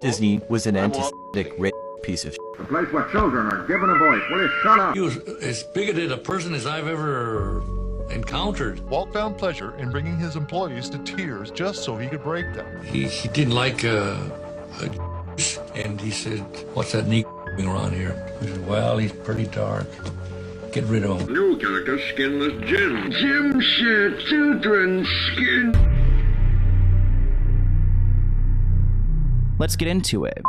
Disney was an anti-Semitic piece of shit. A place where children are given a voice. Will you shut up? He was as bigoted a person as I've ever encountered. Walt found pleasure in bringing his employees to tears just so he could break them. He didn't like and he said, "What's that Negro doing around here?" I said, "Well, he's pretty dark. Get rid of him." New character, Skinless Jim. Jim said children's skin. Let's get into it.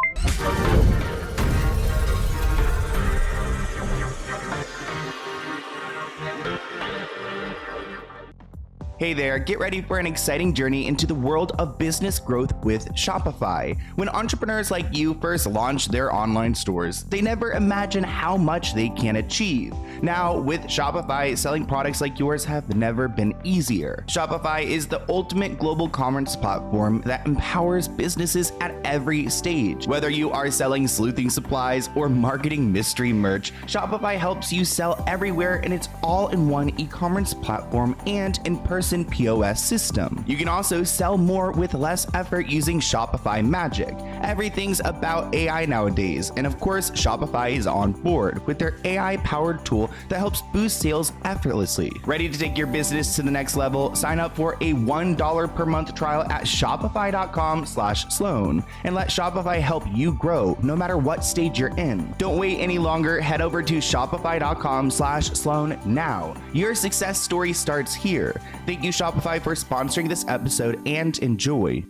Hey there, get ready for an exciting journey into the world of business growth with Shopify. When entrepreneurs like you first launch their online stores, they never imagine how much they can achieve. Now, with Shopify, selling products like yours have never been easier. Shopify is the ultimate global commerce platform that empowers businesses at every stage. Whether you are selling sleuthing supplies or marketing mystery merch, Shopify helps you sell everywhere in its all-in-one e-commerce platform and in-person POS system. You can also sell more with less effort using Shopify Magic. Everything's about AI nowadays, and of course, Shopify is on board with their AI-powered tool that helps boost sales effortlessly. Ready to take your business to the next level? Sign up for a $1 per month trial at shopify.com/Sloan and let Shopify help you grow no matter what stage you're in. Don't wait any longer. Head over to shopify.com/Sloan now. Your success story starts here. Thank you, Shopify, for sponsoring this episode, and enjoy.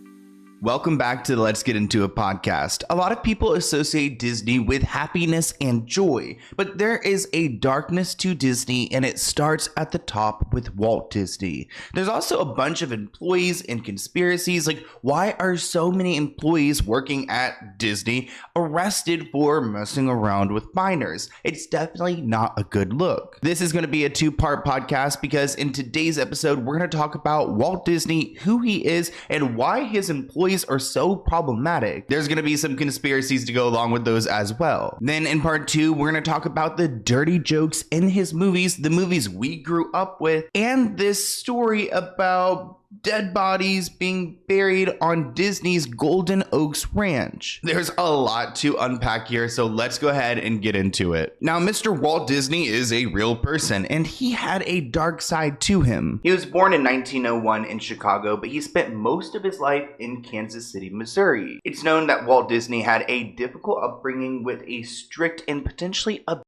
Welcome back to the Let's Get Into It podcast. A lot of people associate Disney with happiness and joy, but there is a darkness to Disney, and it starts at the top with Walt Disney. There's also a bunch of employees and conspiracies, like why are so many employees working at Disney arrested for messing around with minors? It's definitely not a good look. This is going to be a two-part podcast because in today's episode, we're going to talk about Walt Disney, who he is, and why his employees are so problematic. There's going to be some conspiracies to go along with those as well. Then in part two, we're going to talk about the dirty jokes in his movies, the movies we grew up with, and this story about dead bodies being buried on Disney's Golden Oaks Ranch. There's a lot to unpack here, so let's go ahead and get into it. Now, Mr. Walt Disney is a real person, and he had a dark side to him. He was born in 1901 in Chicago, but he spent most of his life in Kansas City, Missouri. It's known that Walt Disney had a difficult upbringing with a strict and potentially abusive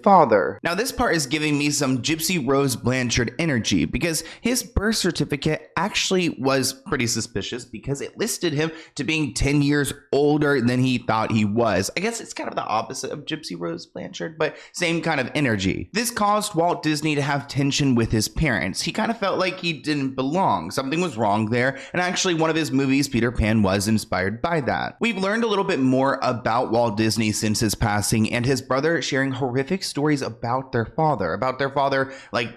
father. Now, this part is giving me some Gypsy Rose Blanchard energy because his birth certificate actually was pretty suspicious because it listed him to being 10 years older than he thought he was. I guess it's kind of the opposite of Gypsy Rose Blanchard, but same kind of energy. This caused Walt Disney to have tension with his parents. He kind of felt like he didn't belong. Something was wrong there, and actually one of his movies, Peter Pan, was inspired by that. We've learned a little bit more about Walt Disney since his passing and his brother sharing horrific stories about their father like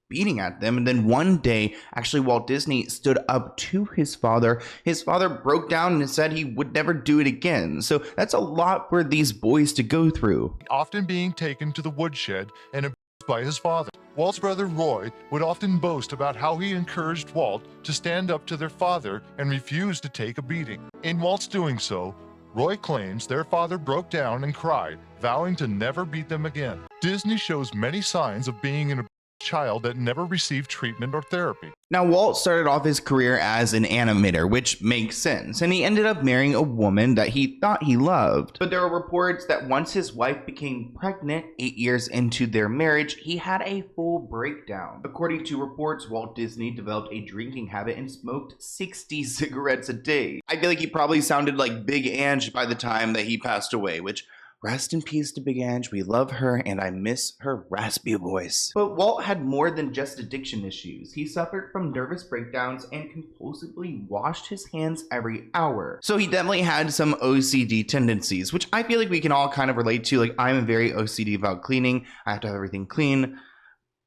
beating at them. And then one day, actually, Walt Disney stood up to his father. His father broke down and said he would never do it again. So that's a lot for these boys to go through. Often being taken to the woodshed and abused by his father. Walt's brother Roy would often boast about how he encouraged Walt to stand up to their father and refuse to take a beating. In Walt's doing so, Roy claims their father broke down and cried, vowing to never beat them again. Disney shows many signs of being an child that never received treatment or therapy. Now, Walt started off his career as an animator, which makes sense, and he ended up marrying a woman that he thought he loved. But there were reports that once his wife became pregnant 8 years into their marriage, he had a full breakdown. According to reports, Walt Disney developed a drinking habit and smoked 60 cigarettes a day. I feel like he probably sounded like Big Ange by the time that he passed away, which rest in peace to Big Ange. We love her, and I miss her raspy voice. But Walt had more than just addiction issues. He suffered from nervous breakdowns and compulsively washed his hands every hour. So he definitely had some OCD tendencies, which I feel like we can all kind of relate to. Like, I'm very OCD about cleaning. I have to have everything clean.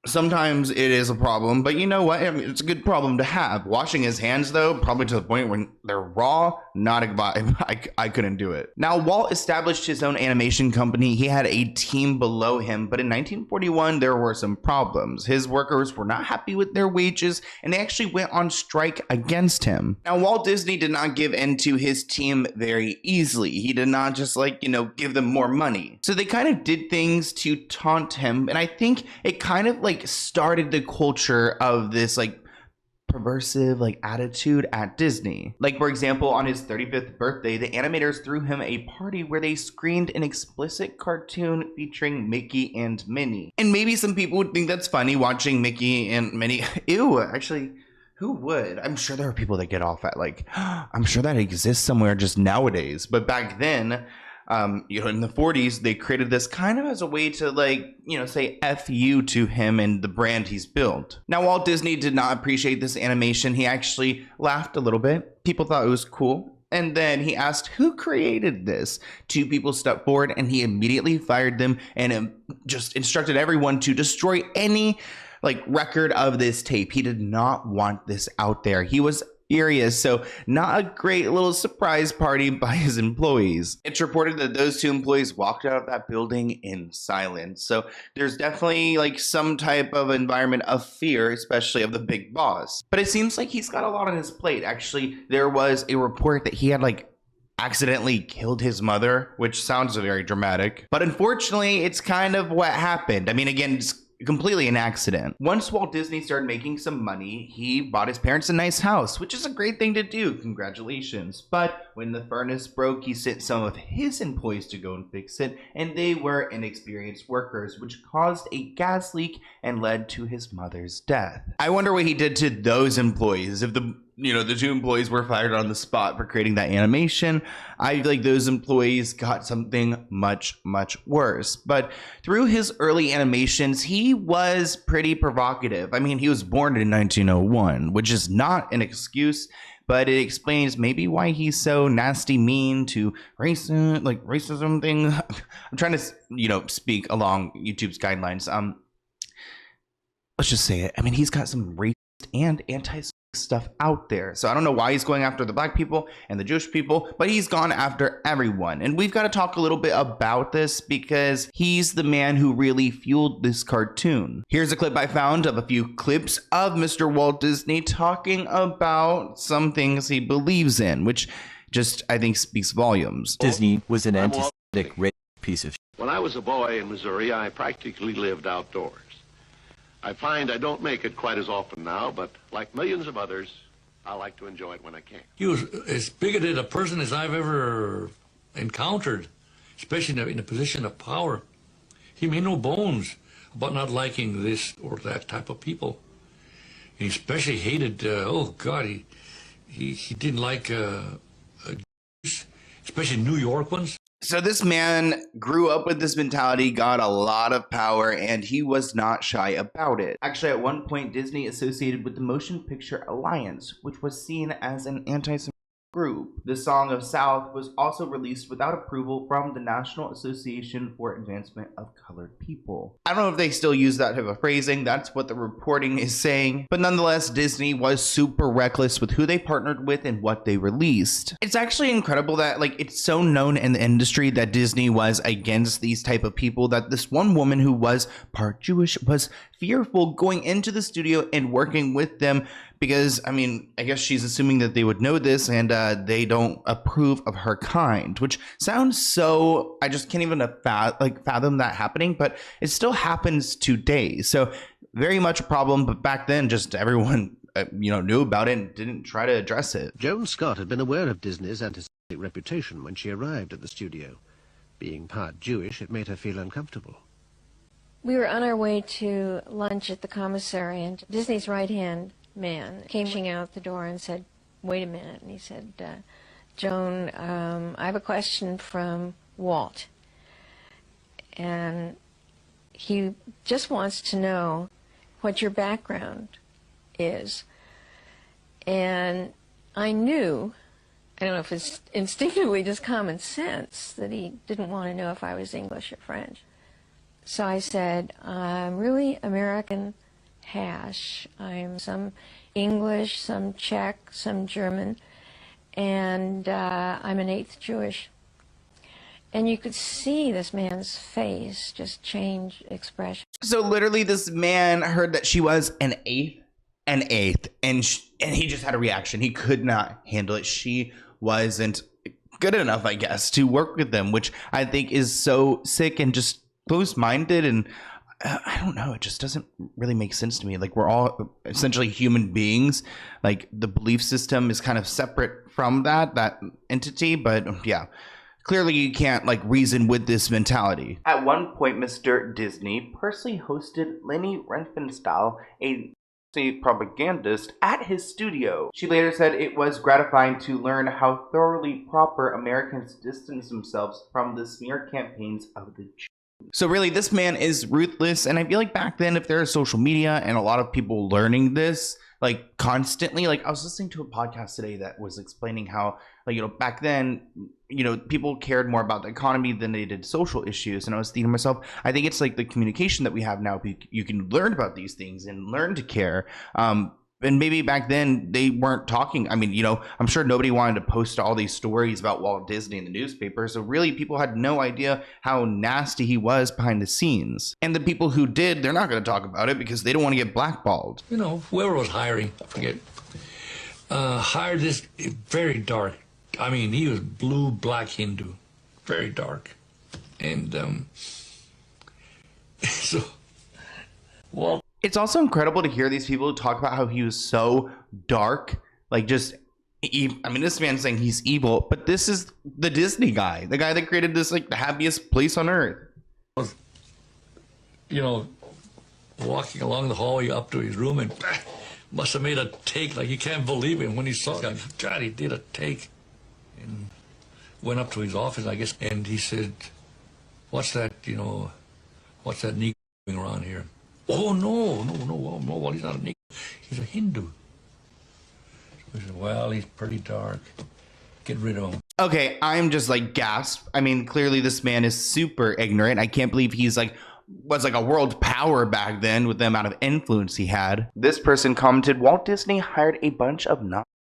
Sometimes it is a problem, but you know what? I mean, it's a good problem to have. Washing his hands, though, probably to the point when they're raw, not a vibe. I couldn't do it. Now, Walt established his own animation company. He had a team below him, but in 1941, there were some problems. His workers were not happy with their wages, and they actually went on strike against him. Now, Walt Disney did not give in to his team very easily. He did not just give them more money. So they kind of did things to taunt him, and I think it kind of started the culture of this perversive attitude at Disney. For example, on his 35th birthday, the animators threw him a party where they screened an explicit cartoon featuring Mickey and Minnie. And maybe some people would think that's funny, watching Mickey and Minnie. Ew, actually, who would? I'm sure there are people that get off at I'm sure that exists somewhere just nowadays. But back then, in the 40s, they created this kind of as a way to say F you to him and the brand he's built. Now, Walt Disney did not appreciate this animation. He actually laughed a little bit. People thought it was cool. And then he asked who created this. 2 people stepped forward and he immediately fired them and just instructed everyone to destroy any record of this tape. He did not want this out there. He was furious, so not a great little surprise party by his employees. It's reported that those 2 employees walked out of that building in silence. So there's definitely some type of environment of fear, especially of the big boss. But it seems like he's got a lot on his plate. Actually, there was a report that he had accidentally killed his mother, which sounds very dramatic. But unfortunately, it's kind of what happened. I mean, again, it's completely an accident. Once Walt Disney started making some money, he bought his parents a nice house, which is a great thing to do. Congratulations. But when the furnace broke, he sent some of his employees to go and fix it, and they were inexperienced workers, which caused a gas leak and led to his mother's death. I wonder what he did to those employees. If the 2 employees were fired on the spot for creating that animation, I feel like those employees got something much, much worse. But through his early animations, he was pretty provocative. I mean, he was born in 1901, which is not an excuse, but it explains maybe why he's so nasty mean to racism thing. I'm trying to, speak along YouTube's guidelines. Let's just say it. I mean, he's got some racist and anti-Semitic stuff out there. So I don't know why he's going after the black people and the Jewish people, but he's gone after everyone. And we've got to talk a little bit about this because he's the man who really fueled this cartoon. Here's a clip I found of a few clips of Mr. Walt Disney talking about some things he believes in, which just, I think, speaks volumes. Disney was an anti-Semitic piece of shit. When I was a boy in Missouri, I practically lived outdoors. I find I don't make it quite as often now, but like millions of others, I like to enjoy it when I can. He was as bigoted a person as I've ever encountered, especially in a position of power. He made no bones about not liking this or that type of people. He especially hated, he didn't like Jews, especially New York ones. So this man grew up with this mentality, got a lot of power, and he was not shy about it. Actually, at one point, Disney associated with the Motion Picture Alliance, which was seen as an anti-Semitic group. The Song of South was also released without approval from the National Association for Advancement of Colored People. I don't know if they still use that type of phrasing. That's what the reporting is saying. But nonetheless, Disney was super reckless with who they partnered with and what they released. It's actually incredible that it's so known in the industry that Disney was against these type of people that this one woman who was part Jewish was fearful going into the studio and working with them because, I mean, I guess she's assuming that they would know this and they don't approve of her kind, which sounds so, I just can't even fathom that happening, but it still happens today. So very much a problem, but back then just everyone, knew about it and didn't try to address it. Joan Scott had been aware of Disney's anti-Semitic reputation when she arrived at the studio. Being part Jewish, it made her feel uncomfortable. We were on our way to lunch at the commissary, and Disney's right-hand man came out the door and said, "Wait a minute." And he said, "Joan, I have a question from Walt. And he just wants to know what your background is." And I knew, I don't know if it's instinctively just common sense, that he didn't want to know if I was English or French. So I said, I'm really American hash. I'm some English, some Czech, some German, and I'm an eighth Jewish. And you could see this man's face just change expression. So literally this man heard that she was an eighth, and he just had a reaction. He could not handle it. She wasn't good enough, I guess, to work with them, which I think is so sick and just close-minded. And I don't know, it just doesn't really make sense to me. Like, we're all essentially human beings. Like, the belief system is kind of separate from that entity, but yeah. Clearly, you can't like reason with this mentality. At one point, Mr. Disney personally hosted Leni Riefenstahl, a propagandist, at his studio. She later said it was gratifying to learn how thoroughly proper Americans distance themselves from the smear campaigns of the Jews. So really, this man is ruthless, and I feel like back then, if there was social media and a lot of people learning this, like constantly, like I was listening to a podcast today that was explaining how, like, you know, back then, you know, people cared more about the economy than they did social issues. And I was thinking to myself, I think it's like the communication that we have now. You can learn about these things and learn to care. And maybe back then they weren't talking. I mean, you know, I'm sure nobody wanted to post all these stories about Walt Disney in the newspaper. So really, people had no idea how nasty he was behind the scenes. And the people who did, they're not going to talk about it because they don't want to get blackballed. You know, whoever was hiring, I forget, hired this very dark. I mean, he was blue, black Hindu, very dark. And so, Walt. It's also incredible to hear these people talk about how he was so dark, like just, I mean, this man's saying he's evil, but this is the Disney guy, the guy that created this, like, the happiest place on earth. You know, walking along the hallway up to his room and must have made a take, like you can't believe it when he saw it. God, he did a take. And went up to his office, I guess, and he said, what's that, you know, what's that Negro doing around here? Oh, no, well, he's not a Negro. He's a Hindu. So he said, well, he's pretty dark. Get rid of him. Okay, I'm just like gasp. I mean, clearly this man is super ignorant. I can't believe he's like, was like a world power back then with the amount of influence he had. This person commented, Walt Disney hired a bunch of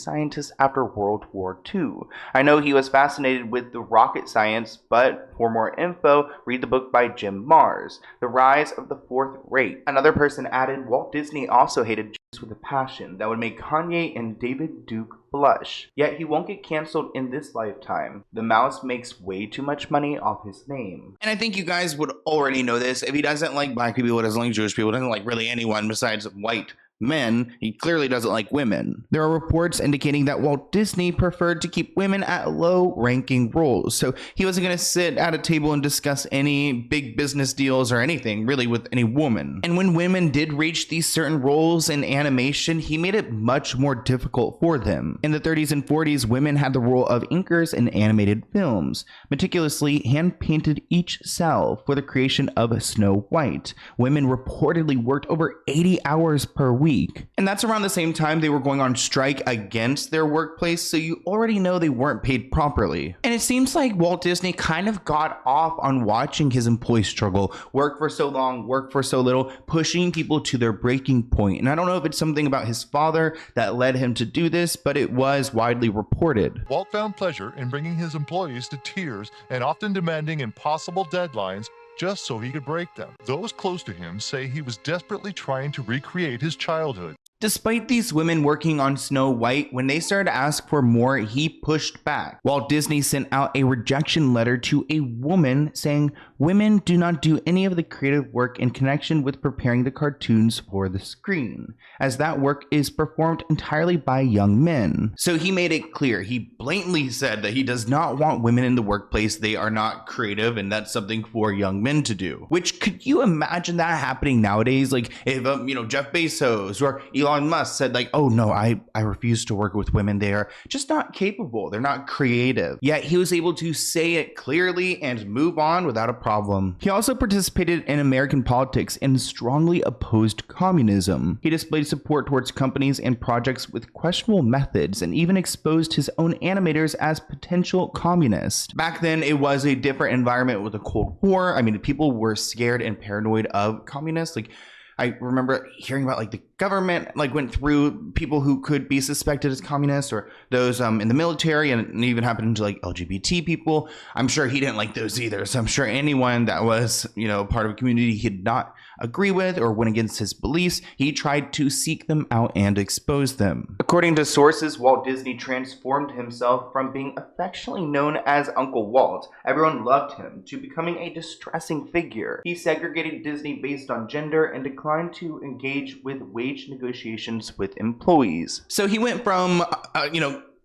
scientists after World War II. I know he was fascinated with the rocket science, but for more info, read the book by Jim Marrs, The Rise of the Fourth Reich. Another person added, Walt Disney also hated Jews with a passion that would make Kanye and David Duke blush. Yet he won't get canceled in this lifetime. The mouse makes way too much money off his name. And I think you guys would already know this. If he doesn't like black people, doesn't like Jewish people, doesn't like really anyone besides white men, he clearly doesn't like women. There are reports indicating that Walt Disney preferred to keep women at low-ranking roles, so he wasn't going to sit at a table and discuss any big business deals or anything really with any woman. And when women did reach these certain roles in animation, he made it much more difficult for them. In the 30s and 40s, women had the role of inkers in animated films, meticulously hand-painted each cell for the creation of Snow White. Women reportedly worked over 80 hours per week. And that's around the same time they were going on strike against their workplace, so you already know they weren't paid properly. And it seems like Walt Disney kind of got off on watching his employees struggle, work for so long, work for so little, pushing people to their breaking point. And I don't know if it's something about his father that led him to do this, but it was widely reported. Walt found pleasure in bringing his employees to tears and often demanding impossible deadlines just so he could break them. Those close to him say he was desperately trying to recreate his childhood. Despite these women working on Snow White, when they started to ask for more, he pushed back. Walt Disney sent out a rejection letter to a woman saying, women do not do any of the creative work in connection with preparing the cartoons for the screen, as that work is performed entirely by young men. So he made it clear. He blatantly said that he does not want women in the workplace. They are not creative, and that's something for young men to do. Which, could you imagine that happening nowadays? Like if, Jeff Bezos or Elon Musk said like, oh no, I refuse to work with women. They are just not capable. They're not creative. Yet he was able to say it clearly and move on without a problem problem. He also participated in American politics and strongly opposed communism. He displayed support towards companies and projects with questionable methods and even exposed his own animators as potential communists. Back then, it was a different environment with the Cold War. I mean, people were scared and paranoid of communists. Like, I remember hearing about like the government like went through people who could be suspected as communists, or those in the military, and it even happened to like LGBT people. I'm sure he didn't like those either. So I'm sure anyone that was, you know, part of a community he did not agree with or went against his beliefs, he tried to seek them out and expose them. According to sources, Walt Disney transformed himself from being affectionately known as Uncle Walt, everyone loved him, to becoming a distressing figure. He segregated Disney based on gender and declined to engage with wage negotiations with employees. So he went from,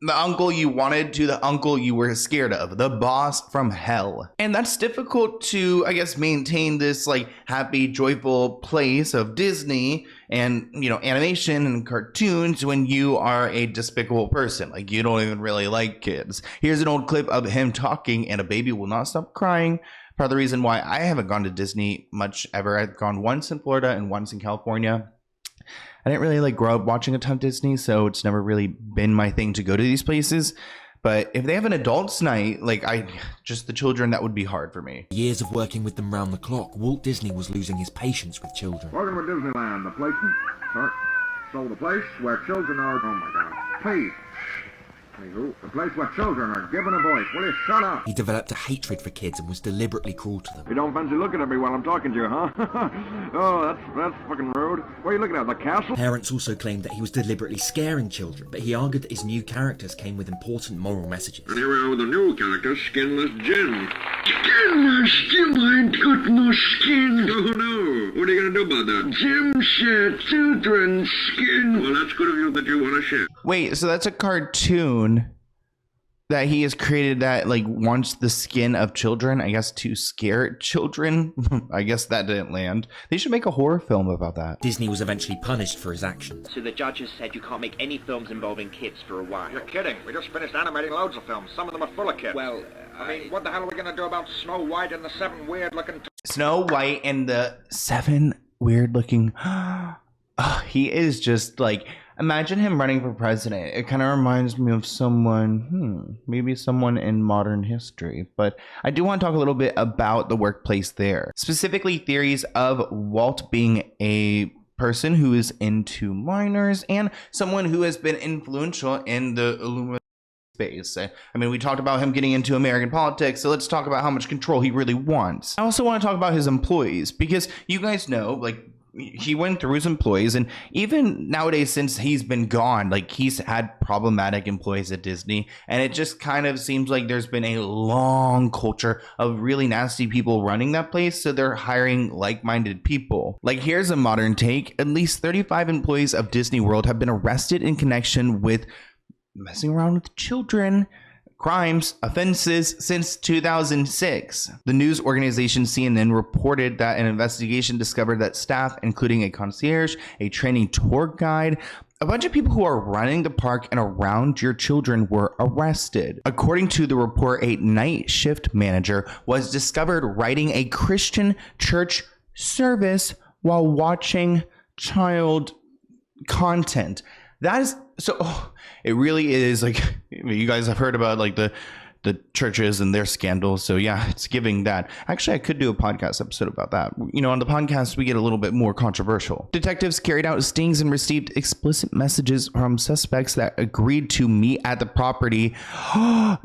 the uncle you wanted to the uncle you were scared of, the boss from hell. And that's difficult to, I guess, maintain this like happy, joyful place of Disney and, you know, animation and cartoons when you are a despicable person. Like, you don't even really like kids. Here's an old clip of him talking, and a baby will not stop crying. Part of the reason why I haven't gone to Disney much ever. I've gone once in Florida and once in California. I didn't really like grow up watching a ton of Disney, so it's never really been my thing to go to these places. But if they have an adults night, like just the children, that would be hard for me. Years of working with them round the clock, Walt Disney was losing his patience with children. Welcome to Disneyland, the place. Sorry. So the place where children are. Oh my God. Please. Anywho, the place where children are given a voice. Will you shut up? He developed a hatred for kids and was deliberately cruel to them. You don't fancy looking at me while I'm talking to you, huh? Oh, that's fucking rude. What are you looking at, the castle? Parents also claimed that he was deliberately scaring children, but he argued that his new characters came with important moral messages. And here we are with a new character, Skinless Jim. Skinless Jim ain't got no skin. Oh no. What are you gonna do about that? Jim shed children's skin. Well, that's good of you that you want to share. Wait, so that's a cartoon that he has created that like wants the skin of children, I guess, to scare children. I guess that didn't land. They should make a horror film about that. Disney was eventually punished for his actions. So the judges said you can't make any films involving kids for a while. You're kidding. We just finished animating loads of films. Some of them are full of kids. Well, I mean, what the hell are we gonna do about Snow White and the 7 weird-looking... Snow White and the 7 weird-looking... he is just like... Imagine him running for president. It kind of reminds me of someone, maybe someone in modern history. But I do want to talk a little bit about the workplace there. Specifically, theories of Walt being a person who is into minors and someone who has been influential in the Illuminati space. I mean, we talked about him getting into American politics, so let's talk about how much control he really wants. I also want to talk about his employees, because you guys know, like, he went through his employees, and even nowadays, since he's been gone, like, he's had problematic employees at Disney, and it just kind of seems like there's been a long culture of really nasty people running that place, so they're hiring like-minded people. Like, here's a modern take. At least 35 employees of Disney World have been arrested in connection with messing around with children, crimes, offenses since 2006. The news organization CNN reported that an investigation discovered that staff, including a concierge, a training tour guide, a bunch of people who are running the park and around your children were arrested. According to the report, a night shift manager was discovered writing a Christian church service while watching child content. That is so, it really is like, you guys have heard about like the churches and their scandals. So yeah, it's giving that. Actually, I could do a podcast episode about that. You know, on the podcast, we get a little bit more controversial. Detectives carried out stings and received explicit messages from suspects that agreed to meet at the property.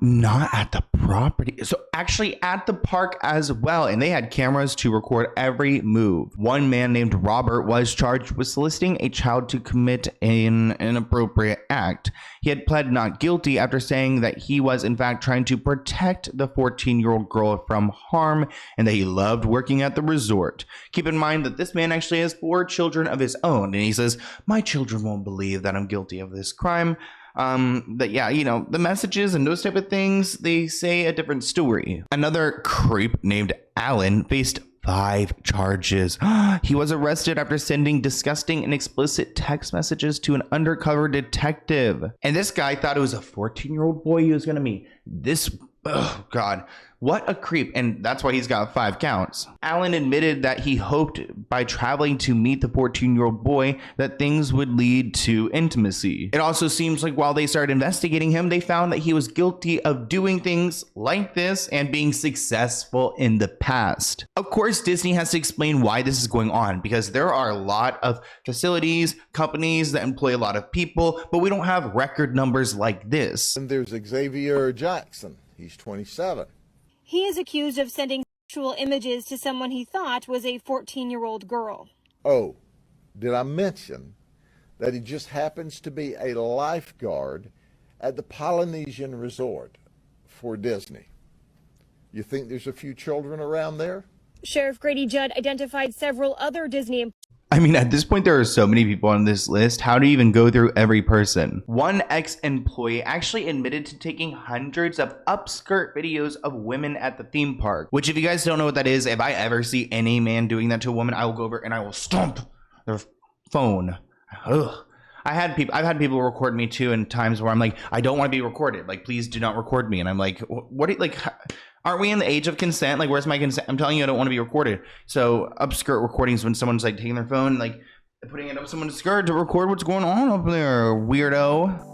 Not at the property. So actually at the park as well. And they had cameras to record every move. One man named Robert was charged with soliciting a child to commit an inappropriate act. He had pled not guilty after saying that he was in fact trying to protect the 14-year-old girl from harm and that he loved working at the resort. Keep in mind that this man actually has 4 children of his own, and he says, my children won't believe that I'm guilty of this crime. That yeah, you know, the messages and those type of things, they say a different story. Another creep named Alan faced 5 charges. He was arrested after sending disgusting and explicit text messages to an undercover detective. And this guy thought it was a 14-year-old boy he was going to meet. This Oh, God. What a creep. And that's why he's got 5 counts. Allen admitted that he hoped by traveling to meet the 14-year-old boy that things would lead to intimacy. It also seems like while they started investigating him, they found that he was guilty of doing things like this and being successful in the past. Of course, Disney has to explain why this is going on, because there are a lot of facilities, companies that employ a lot of people, but we don't have record numbers like this. And there's Xavier Jackson. He's 27. He is accused of sending sexual images to someone he thought was a 14-year-old girl. Oh, did I mention that he just happens to be a lifeguard at the Polynesian Resort for Disney? You think there's a few children around there? Sheriff Grady Judd identified several other Disney employees. I mean, at this point, there are so many people on this list. How do you even go through every person? One ex-employee actually admitted to taking hundreds of upskirt videos of women at the theme park. Which, if you guys don't know what that is, if I ever see any man doing that to a woman, I will go over and I will stomp their phone. Ugh. I've had people record me too in times where I'm like, I don't want to be recorded. Like, please do not record me. And I'm like, what? Aren't we in the age of consent? Like, where's my consent? I'm telling you, I don't want to be recorded. So upskirt recordings when someone's like taking their phone, like putting it up someone's skirt to record what's going on up there, weirdo.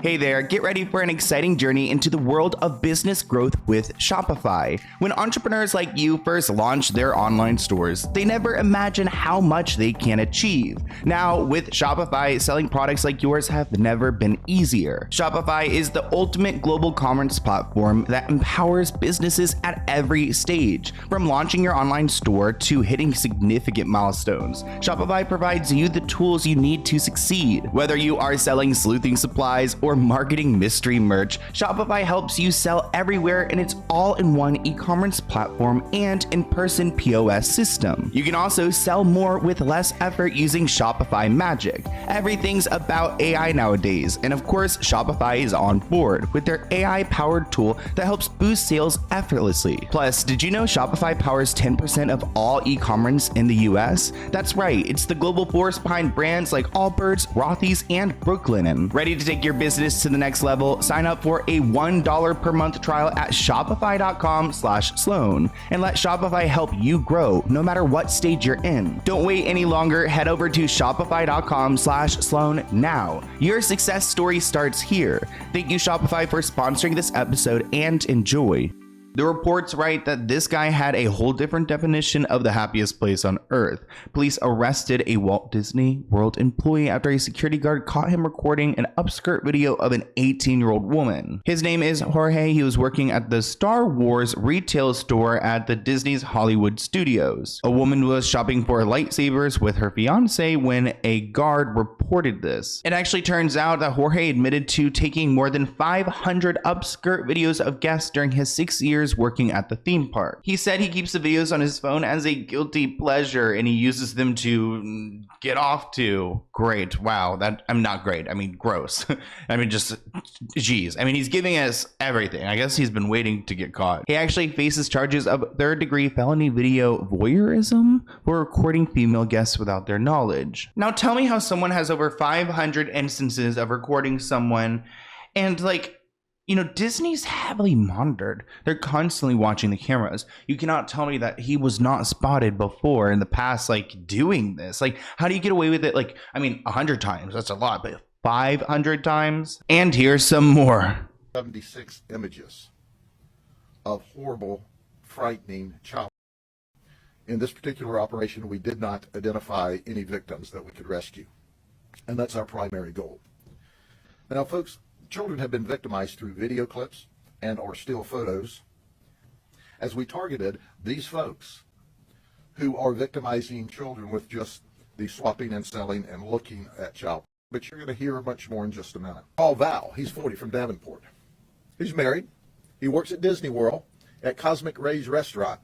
Hey there, get ready for an exciting journey into the world of business growth with Shopify. When entrepreneurs like you first launch their online stores, they never imagine how much they can achieve. Now, with Shopify, selling products like yours have never been easier. Shopify is the ultimate global commerce platform that empowers businesses at every stage. From launching your online store to hitting significant milestones, Shopify provides you the tools you need to succeed. Whether you are selling sleuthing supplies or marketing mystery merch, Shopify helps you sell everywhere in its all-in-one e-commerce platform and in-person POS system. You can also sell more with less effort using Shopify Magic. Everything's about AI nowadays, and of course, Shopify is on board with their AI-powered tool that helps boost sales effortlessly. Plus, did you know Shopify powers 10% of all e-commerce in the US? That's right, it's the global force behind brands like Allbirds, Rothy's, and Brooklinen. Ready to take your business to the next level? Sign up for a $1 per month trial at shopify.com/Sloan and let Shopify help you grow no matter what stage you're in. Don't wait any longer. Head over to shopify.com/Sloan now. Your success story starts here. Thank you, Shopify, for sponsoring this episode, and enjoy. The reports write that this guy had a whole different definition of the happiest place on earth. Police arrested a Walt Disney World employee after a security guard caught him recording an upskirt video of an 18-year-old woman. His name is Jorge. He was working at the Star Wars retail store at the Disney's Hollywood Studios. A woman was shopping for lightsabers with her fiance when a guard reported this. It actually turns out that Jorge admitted to taking more than 500 upskirt videos of guests during his 6 years working at the theme park. He said he keeps the videos on his phone as a guilty pleasure and he uses them to get off to. Great. Wow. I'm not great. I mean, gross. I mean, just, geez. I mean, he's giving us everything. I guess he's been waiting to get caught. He actually faces charges of third-degree felony video voyeurism for recording female guests without their knowledge. Now, tell me how someone has over 500 instances of recording someone and, like, you know, Disney's heavily monitored. They're constantly watching the cameras. You cannot tell me that he was not spotted before in the past, like, doing this. Like, how do you get away with it? Like, I mean, 100 times, that's a lot, but 500 times? And here's some more. 76 images of horrible, frightening child. In this particular operation, we did not identify any victims that we could rescue. And that's our primary goal. Now, folks, children have been victimized through video clips and or still photos as we targeted these folks who are victimizing children with just the swapping and selling and looking at child. But you're going to hear much more in just a minute. Paul Val, he's 40 from Davenport. He's married. He works at Disney World at Cosmic Ray's restaurant.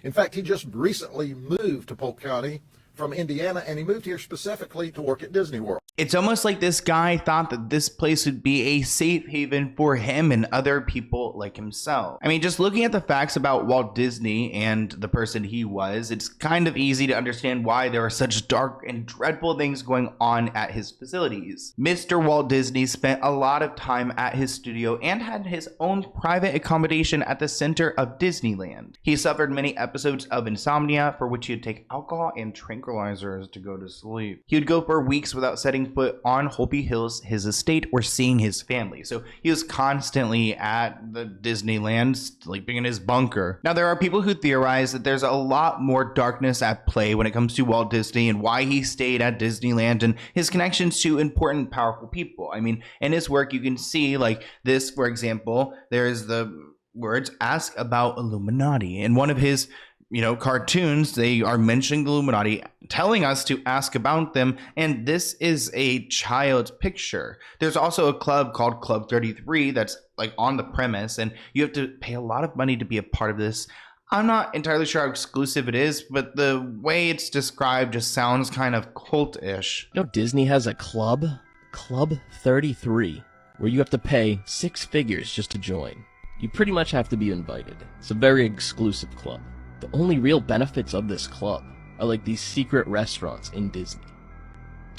In fact, he just recently moved to Polk County from Indiana, and he moved here specifically to work at Disney World. It's almost like this guy thought that this place would be a safe haven for him and other people like himself. I mean, just looking at the facts about Walt Disney and the person he was, it's kind of easy to understand why there are such dark and dreadful things going on at his facilities. Mr. Walt Disney spent a lot of time at his studio and had his own private accommodation at the center of Disneyland. He suffered many episodes of insomnia, for which he would take alcohol and tranquilizers to go to sleep. He would go for weeks without setting foot on Hopi Hills, his estate, or seeing his family. So he was constantly at the Disneyland, sleeping in his bunker. Now, there are people who theorize that there's a lot more darkness at play when it comes to Walt Disney and why he stayed at Disneyland and his connections to important, powerful people. I mean, in his work, you can see like this, for example, there's the words "ask about Illuminati." In one of his cartoons, they are mentioning the Illuminati, telling us to ask about them, and this is a child's picture. There's also a club called Club 33 that's like on the premise, and you have to pay a lot of money to be a part of this. I'm not entirely sure how exclusive it is, but the way it's described just sounds kind of cultish. Disney has a club, Club 33, where you have to pay 6 figures just to join. You pretty much have to be invited. It's a very exclusive club. The only real benefits of this club are like these secret restaurants in Disney.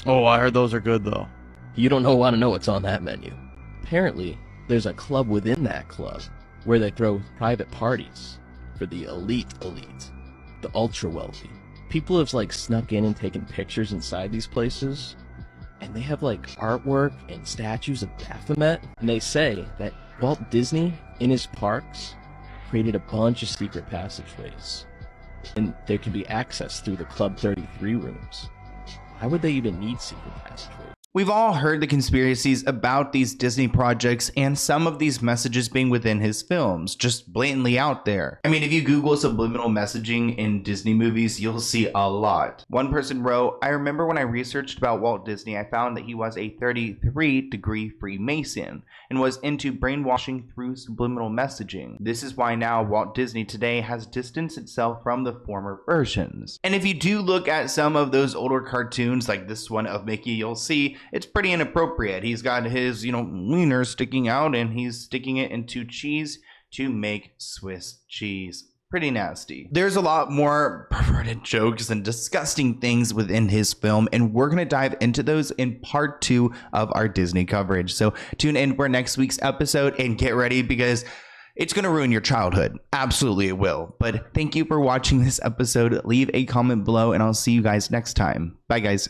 Oh, I heard those are good though. You don't want to know what's on that menu. Apparently, there's a club within that club where they throw private parties for the elite, the ultra wealthy. People have like snuck in and taken pictures inside these places, and they have like artwork and statues of Baphomet, and they say that Walt Disney in his parks created a bunch of secret passageways, and there can be access through the Club 33 rooms. Why would they even need secret passageways? We've all heard the conspiracies about these Disney projects and some of these messages being within his films, just blatantly out there. I mean, if you Google subliminal messaging in Disney movies, you'll see a lot. One person wrote, "I remember when I researched about Walt Disney, I found that he was a 33-degree Freemason and was into brainwashing through subliminal messaging. This is why now Walt Disney today has distanced itself from the former versions." And if you do look at some of those older cartoons, like this one of Mickey, you'll see it's pretty inappropriate. He's got his, wiener sticking out, and he's sticking it into cheese to make Swiss cheese. Pretty nasty. There's a lot more perverted jokes and disgusting things within his film, and we're going to dive into those in part 2 of our Disney coverage. So tune in for next week's episode and get ready, because it's going to ruin your childhood. Absolutely it will. But thank you for watching this episode. Leave a comment below, and I'll see you guys next time. Bye, guys.